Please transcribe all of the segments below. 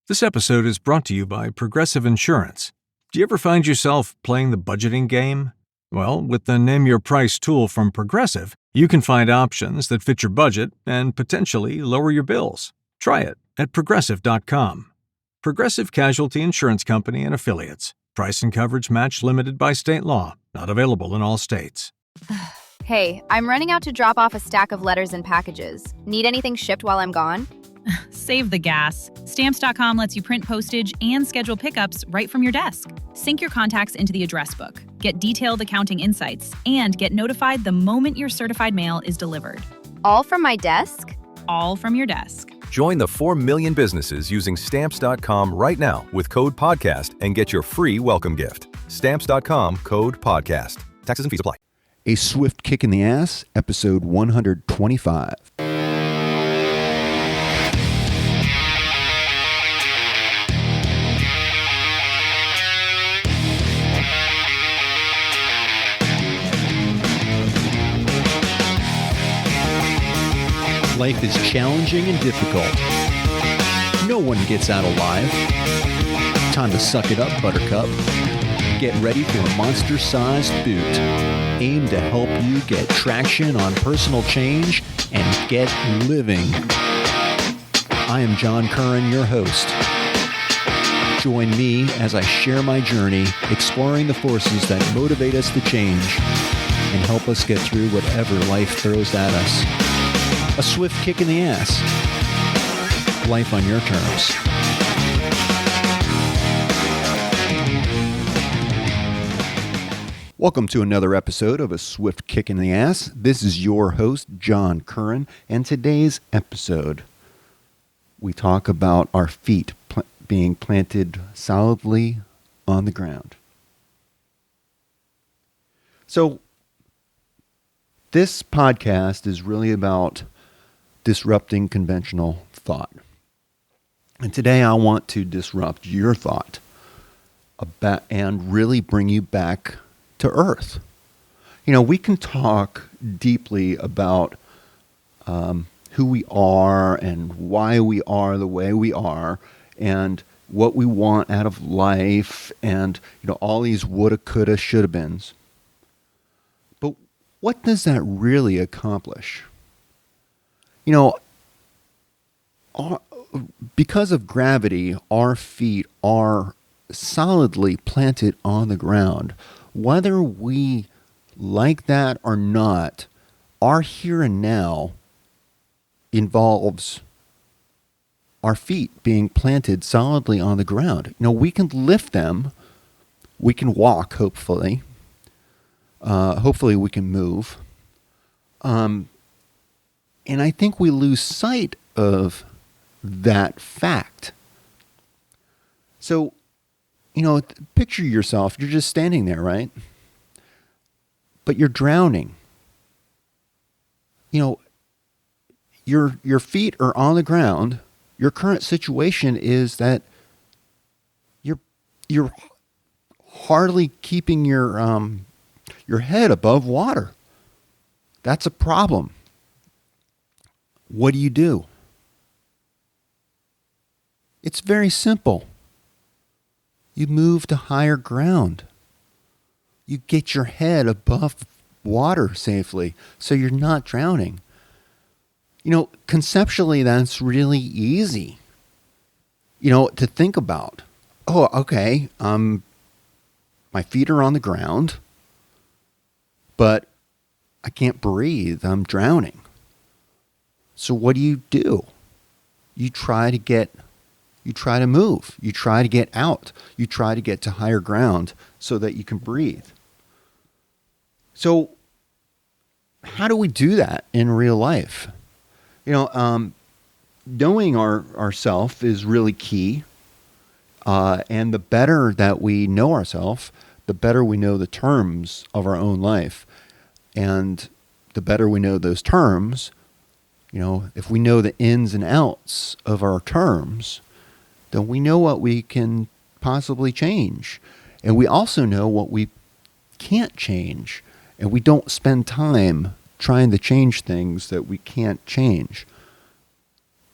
This episode is brought to you by Progressive Insurance. Do you ever find yourself playing the budgeting game? Well, with the Name Your Price tool from Progressive, you can find options that fit your budget and potentially lower your bills. Try it at Progressive.com. Progressive Casualty Insurance Company and Affiliates. Price and coverage match limited by state law. Not available in all states. Hey, I'm running out to drop off a stack of letters and packages. Need anything shipped while I'm gone? Save the gas. Stamps.com lets you print postage and schedule pickups right from your desk. Sync your contacts into the address book, get detailed accounting insights, and get notified the moment your certified mail is delivered. All from my desk? All from your desk. Join the 4 million businesses using Stamps.com right now with code PODCAST and get your free welcome gift. Stamps.com, code PODCAST. Taxes and fees apply. A Swift Kick in the Ass, episode 125. Life is challenging and difficult. No one gets out alive. Time to suck it up, Buttercup. Get ready for a monster-sized boot aimed to help you get traction on personal change and get living. I am John Curran, your host. Join me as I share my journey exploring the forces that motivate us to change and help us get through whatever life throws at us. A swift kick in the ass. Life on your terms. Welcome to another episode of A Swift Kick in the Ass. This is your host, John Curran, and today's episode, we talk about our feet being planted solidly on the ground. So, this podcast is really about disrupting conventional thought. And today I want to disrupt your thought about and really bring you back to earth. You know, we can talk deeply about who we are and why we are the way we are and what we want out of life and, you know, all these woulda, coulda, shoulda beens. But what does that really accomplish? You know, because of gravity, our feet are solidly planted on the ground. Whether we like that or not, our here and now involves our feet being planted solidly on the ground. You know, we can lift them. We can walk, hopefully. Hopefully we can move. And I think we lose sight of that fact. So, you know, picture yourself, you're just standing there, right? But you're drowning. You know, your feet are on the ground. Your current situation is that you're hardly keeping your head above water. That's a problem. What do? It's very simple. You move to higher ground. You get your head above water safely so you're not drowning. You know, conceptually, that's really easy, you know, to think about. Oh, okay, my feet are on the ground, but I can't breathe. I'm drowning. So what do? You try to move. You try to get out. You try to get to higher ground so that you can breathe. So how do we do that in real life? You know, knowing ourself is really key. And the better that we know ourselves, the better we know the terms of our own life. And the better we know those terms, you know, if we know the ins and outs of our terms, then we know what we can possibly change. And we also know what we can't change. And we don't spend time trying to change things that we can't change.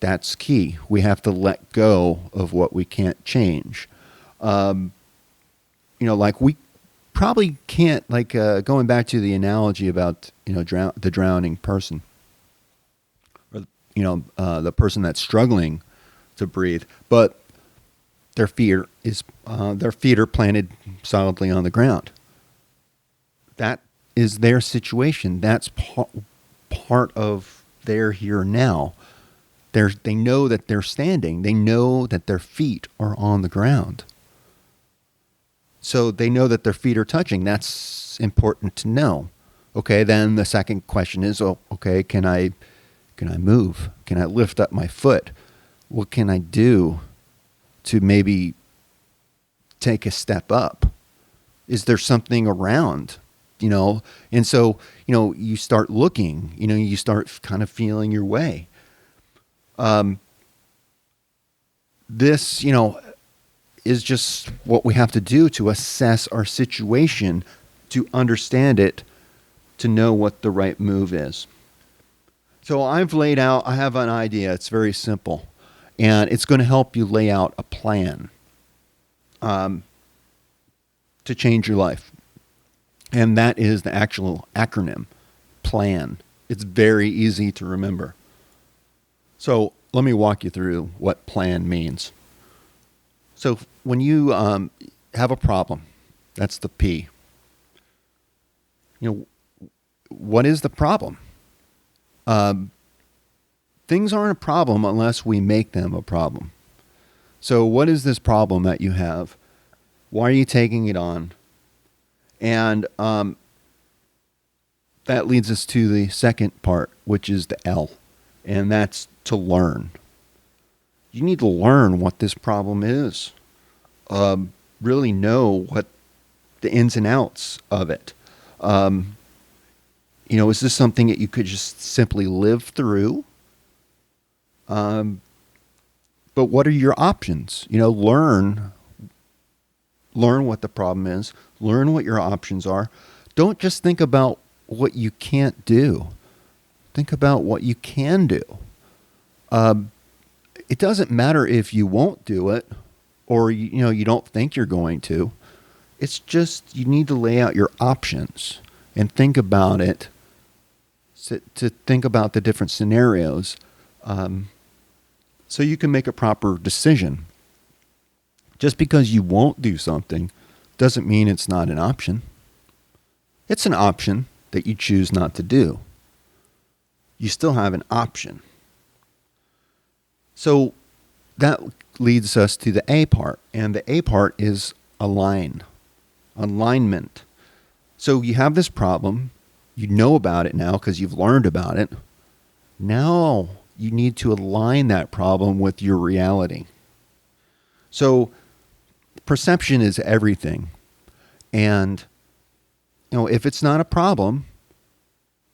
That's key. We have to let go of what we can't change. Like we probably can't, like going back to the analogy about, the drowning person, or, the person that's struggling to breathe, but their feet are planted solidly on the ground. That is their situation. That's part of their here and now. They know that they're standing. They know that their feet are on the ground. So they know that their feet are touching. That's important to know. Okay, then the second question is, okay, can I move? Can I lift up my foot? What can I do to maybe take a step up? Is there something around? And so, you start looking, you start kind of feeling your way. This, is just what we have to do to assess our situation, to understand it, to know what the right move is. So I have an idea. It's very simple, and it's going to help you lay out a plan to change your life. And that is the actual acronym, PLAN. It's very easy to remember. So let me walk you through what PLAN means. So when you have a problem, that's the P. What is the problem? Things aren't a problem unless we make them a problem. So what is this problem that you have? Why are you taking it on? And that leads us to the second part, which is the L, and that's to learn. You need to learn what this problem is. Really know what the ins and outs of it. Is this something that you could just simply live through? But what are your options? Learn what the problem is. Learn what your options are. Don't just think about what you can't do. Think about what you can do. It doesn't matter if you won't do it or you don't think you're going to. It's just you need to lay out your options and think about it, to think about the different scenarios, so you can make a proper decision. Just because you won't do something doesn't mean it's not an option. It's an option that you choose not to do. You still have an option. So that leads us to the A part, and the A part is alignment. So you have this problem, you know about it now because you've learned about it. Now you need to align that problem with your reality. So perception is everything. And if it's not a problem,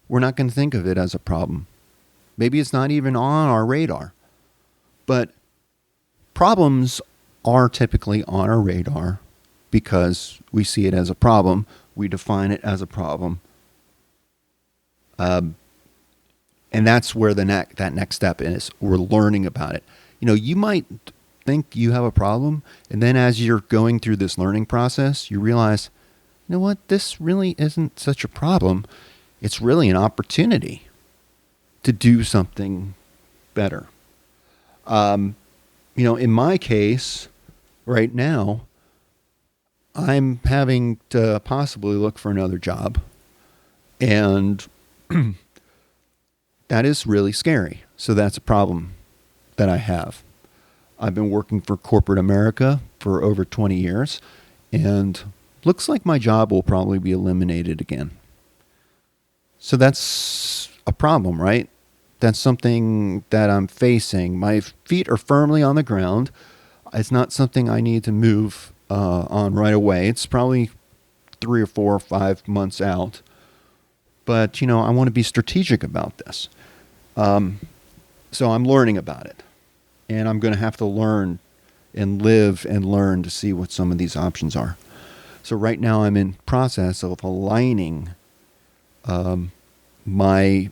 we're not going to think of it as a problem. Maybe it's not even on our radar. But problems are typically on our radar because we see it as a problem. We define it as a problem. And that's where that next step is. We're learning about it. You might think you have a problem, and then as you're going through this learning process, you realize, this really isn't such a problem. It's really an opportunity to do something better. In my case, right now, I'm having to possibly look for another job. And that is really scary. So that's a problem that I have. I've been working for corporate America for over 20 years, and looks like my job will probably be eliminated again. So that's a problem, right? That's something that I'm facing. My feet are firmly on the ground. It's not something I need to move on right away. It's probably 3 or 4 or 5 months out. But, I want to be strategic about this. So I'm learning about it. And I'm going to have to learn and live and learn to see what some of these options are. So right now I'm in process of aligning my,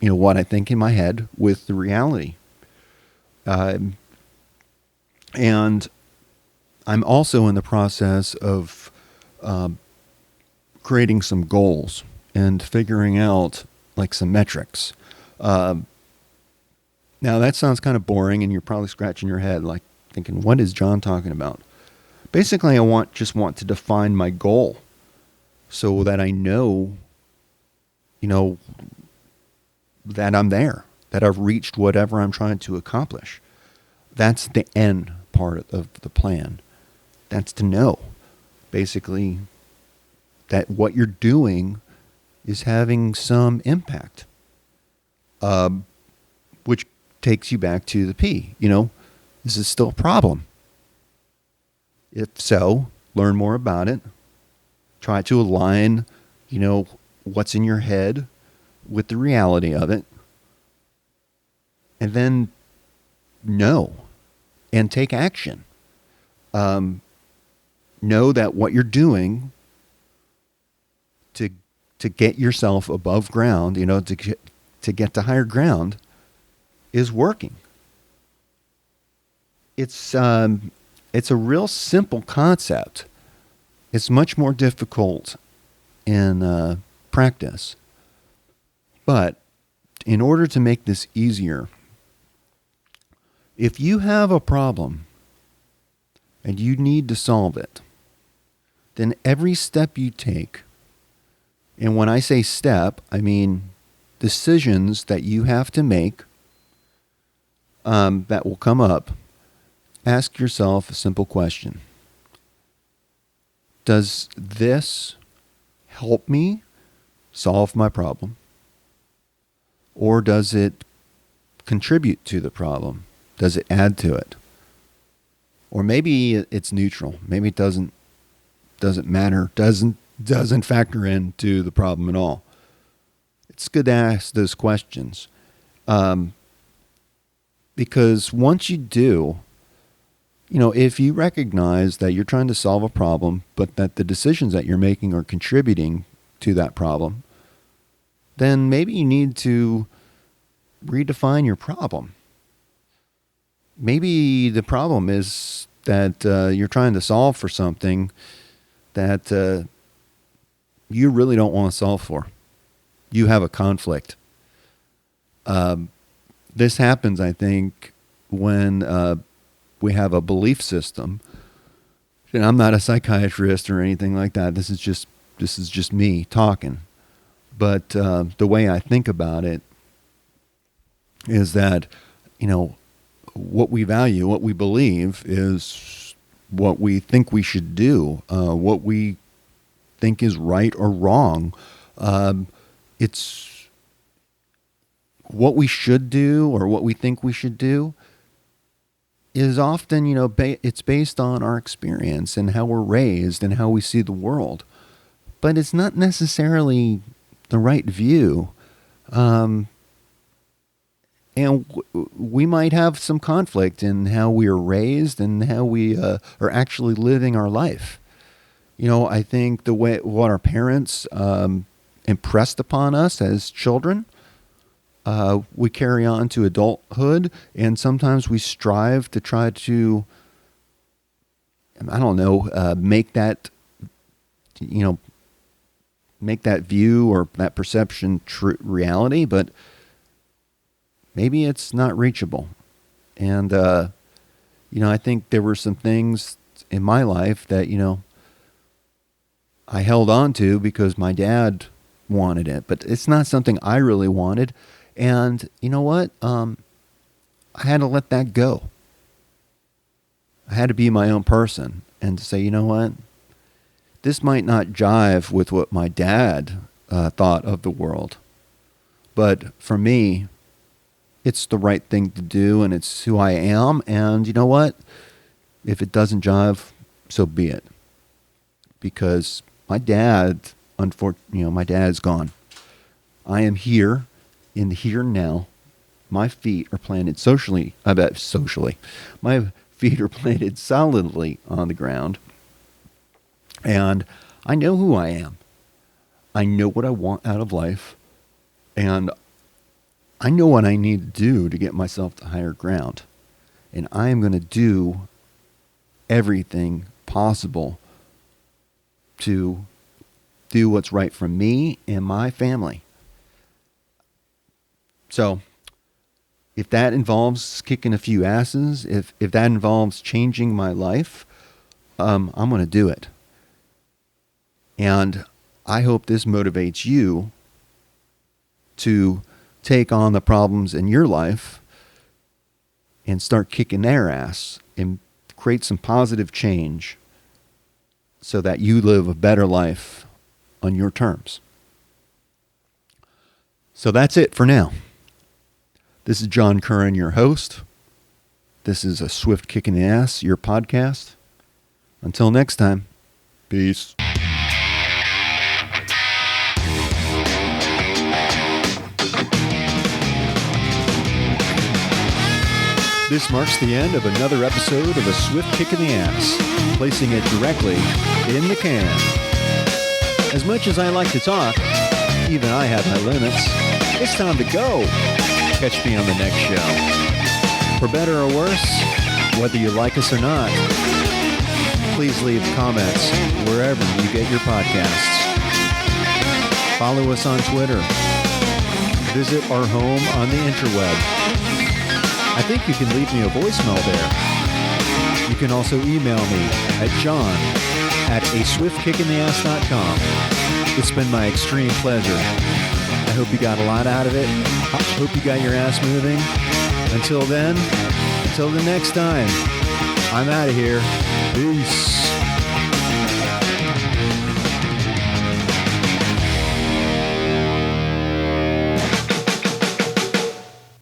what I think in my head with the reality. And I'm also in the process of creating some goals and figuring out like some metrics. Now that sounds kind of boring, and you're probably scratching your head like thinking, what is John talking about? Basically, I just want to define my goal so that I know, that I'm there, that I've reached whatever I'm trying to accomplish. That's the end part of the plan. That's to know, basically, that what you're doing is having some impact, which takes you back to the P. This is still a problem. If so, learn more about it. Try to align, what's in your head with the reality of it. And then know and take action. Know that what you're doing to get yourself above ground, to get to higher ground, is working. It's a real simple concept. It's much more difficult in practice. But in order to make this easier, if you have a problem and you need to solve it, then every step you take, and when I say step, I mean decisions that you have to make that will come up, ask yourself a simple question. Does this help me solve my problem? Or does it contribute to the problem? Does it add to it? Or maybe it's neutral. Maybe it doesn't matter, doesn't factor into the problem at all. It's good to ask those questions. Because once you do, if you recognize that you're trying to solve a problem, but that the decisions that you're making are contributing to that problem, then maybe you need to redefine your problem. Maybe the problem is that you're trying to solve for something that you really don't want to solve for. You have a conflict. This happens, I think, when we have a belief system. And I'm not a psychiatrist or anything like that. This is just me talking. But the way I think about it is that, what we value, what we believe is what we think we should do, what we think is right or wrong. It's what we should do or what we think we should do is often, it's based on our experience and how we're raised and how we see the world. But it's not necessarily the right view. And we might have some conflict in how we are raised and how we are actually living our life. I think what our parents impressed upon us as children, we carry on to adulthood, and sometimes we strive to try to, make that, make that view or that perception reality, but maybe it's not reachable. And, I think there were some things in my life that, I held on to because my dad wanted it, but it's not something I really wanted. And you know what? I had to let that go. I had to be my own person and to say, you know what? This might not jive with what my dad thought of the world. But for me, it's the right thing to do, and it's who I am. And you know what? If it doesn't jive, so be it. Because my dad, unfortunately, my dad's gone. I am here in the here and now. My feet are planted socially. My feet are planted solidly on the ground. And I know who I am. I know what I want out of life. And I know what I need to do to get myself to higher ground. And I am going to do everything possible to do what's right for me and my family. So if that involves kicking a few asses, if that involves changing my life, I'm going to do it. And I hope this motivates you to take on the problems in your life and start kicking their ass and create some positive change so that you live a better life on your terms. So that's it for now. This is John Curran, your host. This is a Swift Kick in the Ass, your podcast. Until next time, peace. This marks the end of another episode of A Swift Kick in the Ass, placing it directly in the can. As much as I like to talk, even I have my limits. It's time to go. Catch me on the next show. For better or worse, whether you like us or not, please leave comments wherever you get your podcasts. Follow us on Twitter. Visit our home on the interweb. I think you can leave me a voicemail there. You can also email me at john@aswiftkickintheass.com. It's been my extreme pleasure. I hope you got a lot out of it. I hope you got your ass moving. Until then, until the next time, I'm out of here. Peace.